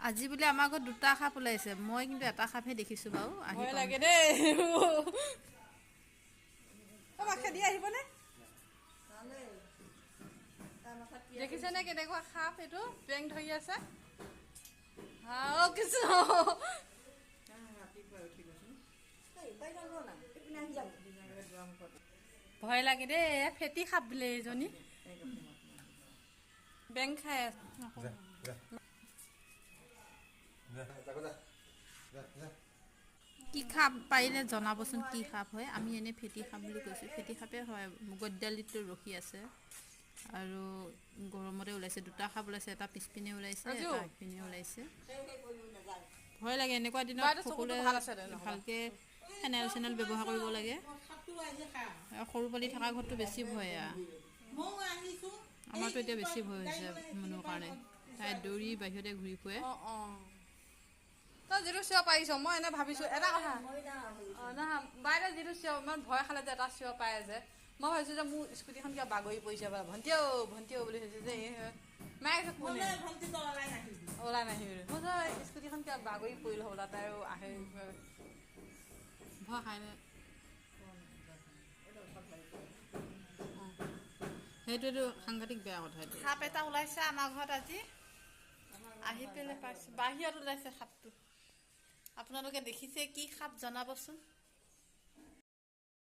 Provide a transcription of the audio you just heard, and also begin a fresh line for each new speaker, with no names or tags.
আজি বোলে আমাৰ ঘৰত দুটা সাপ ওলাইছে। মই কিন্তু এটা সাপহে দেখিছোঁ বাৰু।
ভয় লাগে দেই। খেদি আহিবনে? দেখিছেনে কেনেকুৱা সাপ এইটো বেং ধৰি আছে? ভয় লাগে দেই, ফেটি সাপ বোলে এইজনী। বেং খাই আছে।
কি সাপ পাৰিলে জনাবচোন, কি সাপ হয়? আমি এনেই ফেটি সাপ বুলি কৈছোঁ। ফেটি সাপে হয়। গদ্দালিটো ৰখি আছে আৰু গৰমতে ওলাইছে। দুটা সাপ ওলাইছে, এটা পিছপিনে ওলাইছে, এটা আগপিনে ওলাইছে। ভয় লাগে এনেকুৱা দিনত। সকলোৱে ভালকৈ ফেনাইল চেনাইল ব্যৱহাৰ কৰিব লাগে। সৰু পোৱালি থকা ঘৰতটো বেছি ভয়। আমাৰতো এতিয়া বেছি ভয় হৈছে মনুৰ কাৰণে। তাই দৌৰি বাহিৰতে ঘূৰি ফুৰে।
তই যিটো চিঞৰ পাৰিছ, মই এনে ভাবিছোঁ এটা কথা। নহয় বাইদেউ যিটো চিঞৰ, ইমান ভয় খালে যে এটা চিঞৰ পায় যে, মই ভাবিছোঁ যে মোৰ স্কুটিখন কিবা বাগৰি পৰিছে বা ভণ্টিও বুলি ভাবিছোঁ যে মায়ে কোনে ওলাই নাহিবি। মই যে স্কুটিখন কিবা বাগৰি পৰিল হ'বলা, তাইও আহে ভয় খাই নে?
সেইটোৱেতো সাংঘাতিক বেয়া কথা। এইটো
সাপ এটা ওলাইছে আমাৰ ঘৰত আজি। আহি পেলাই পাইছোঁ বাহিৰত ওলাইছে সাপটো। আপোনালোকে দেখিছে কি সাপ জনাবচোন।